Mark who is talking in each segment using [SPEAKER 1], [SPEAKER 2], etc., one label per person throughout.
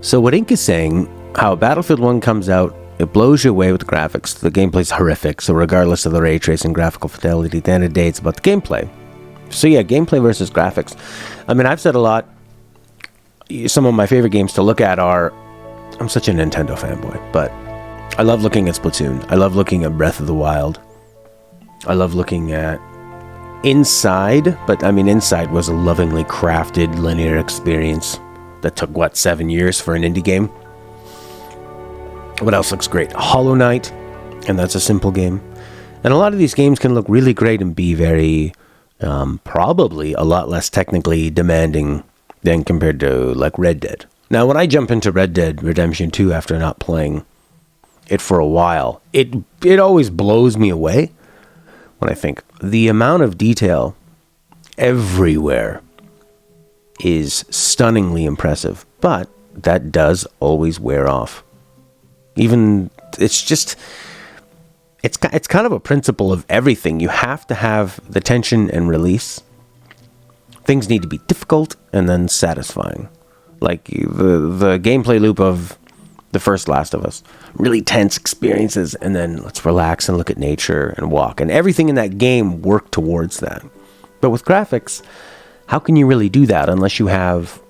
[SPEAKER 1] So what Ink is saying, how Battlefield 1 comes out, it blows you away with the graphics. The gameplay's horrific, so regardless of the ray tracing graphical fidelity, at the end of the day, it's about the gameplay. So yeah, gameplay versus graphics. I mean, I've said a lot. Some of my favorite games to look at are... I'm such a Nintendo fanboy, but I love looking at Splatoon. I love looking at Breath of the Wild. I love looking at Inside, but I mean, Inside was a lovingly crafted linear experience that took, 7 years for an indie game? What else looks great? Hollow Knight, and that's a simple game. And a lot of these games can look really great and be very, probably a lot less technically demanding than compared to, like, Red Dead. Now, when I jump into Red Dead Redemption 2 after not playing it for a while, it always blows me away when I think the amount of detail everywhere is stunningly impressive, but that does always wear off. Even, it's kind of a principle of everything. You have to have the tension and release. Things need to be difficult and then satisfying. Like the gameplay loop of the first Last of Us. Really tense experiences, and then let's relax and look at nature and walk. And everything in that game worked towards that. But with graphics, how can you really do that unless you have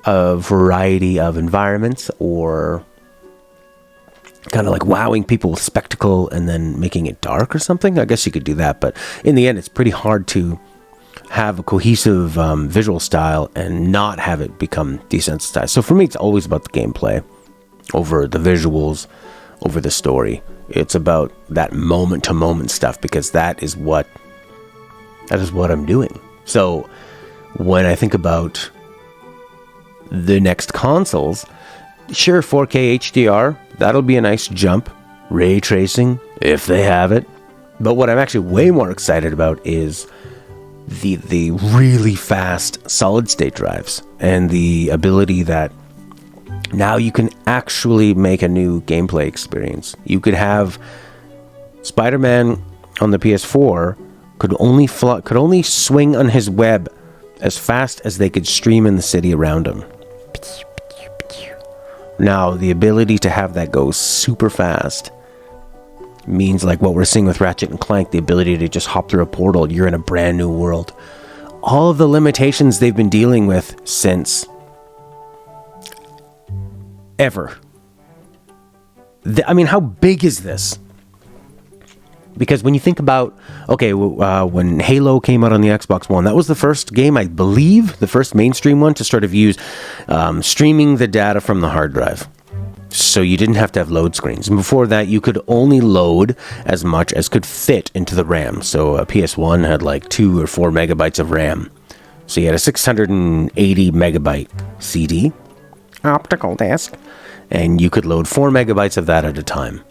[SPEAKER 1] a variety of environments or kind of like wowing people with spectacle and then making it dark or something? I guess you could do that, but in the end, it's pretty hard to have a cohesive visual style and not have it become desensitized. So for me, it's always about the gameplay over the visuals, over the story. It's about that moment-to-moment stuff because that is what I'm doing. So when I think about the next consoles, sure, 4K HDR, that'll be a nice jump. Ray tracing, if they have it. But what I'm actually way more excited about is the really fast solid-state drives and the ability that now you can actually make a new gameplay experience. You could have Spider-Man on the PS4 could only swing on his web as fast as they could stream in the city around him. Now, the ability to have that go super fast means like what we're seeing with Ratchet and Clank, the ability to just hop through a portal, you're in a brand new world. All of the limitations they've been dealing with since ever. I mean, how big is this? Because when you think about, okay, when Halo came out on the Xbox One, that was the first game, I believe, the first mainstream one to sort of use streaming the data from the hard drive. So you didn't have to have load screens. And before that, you could only load as much as could fit into the RAM. So a PS1 had like 2 or 4 megabytes of RAM. So you had a 680 megabyte CD, optical disc, and you could load 4 megabytes of that at a time.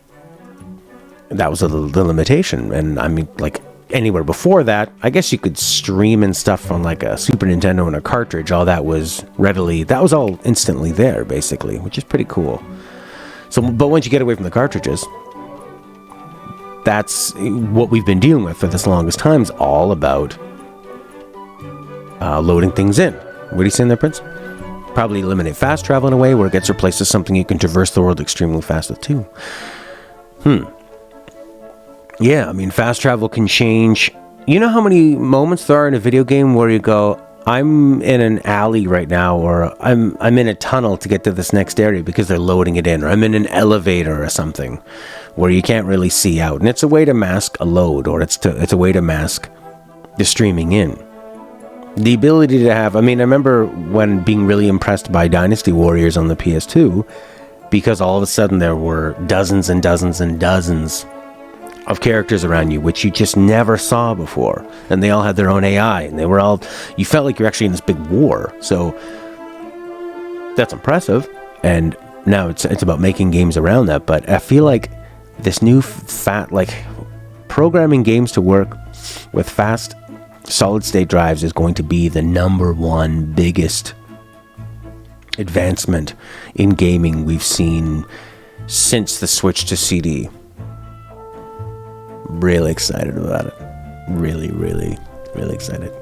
[SPEAKER 1] That was the limitation. And I mean, like anywhere before that, I guess you could stream and stuff on like a Super Nintendo and a cartridge. All that was all instantly there, basically, which is pretty cool. So, but once you get away from the cartridges, that's what we've been dealing with for this longest time, is all about loading things in. What are you saying there, Prince? Probably eliminate fast travel in a way where it gets replaced with something you can traverse the world extremely fast with too. Yeah, I mean, fast travel can change. You know how many moments there are in a video game where you go, I'm in an alley right now, or I'm in a tunnel to get to this next area because they're loading it in, or I'm in an elevator or something where you can't really see out. And it's a way to mask a load, or it's a way to mask the streaming in. The ability to have, I mean, I remember when being really impressed by Dynasty Warriors on the PS2, because all of a sudden there were dozens and dozens and dozens of characters around you, which you just never saw before. And they all had their own AI, and you felt like you're actually in this big war. So that's impressive. And now it's about making games around that. But I feel like this new programming games to work with fast solid state drives is going to be the number one biggest advancement in gaming we've seen since the switch to CD. Really excited about it. Really, really, really excited.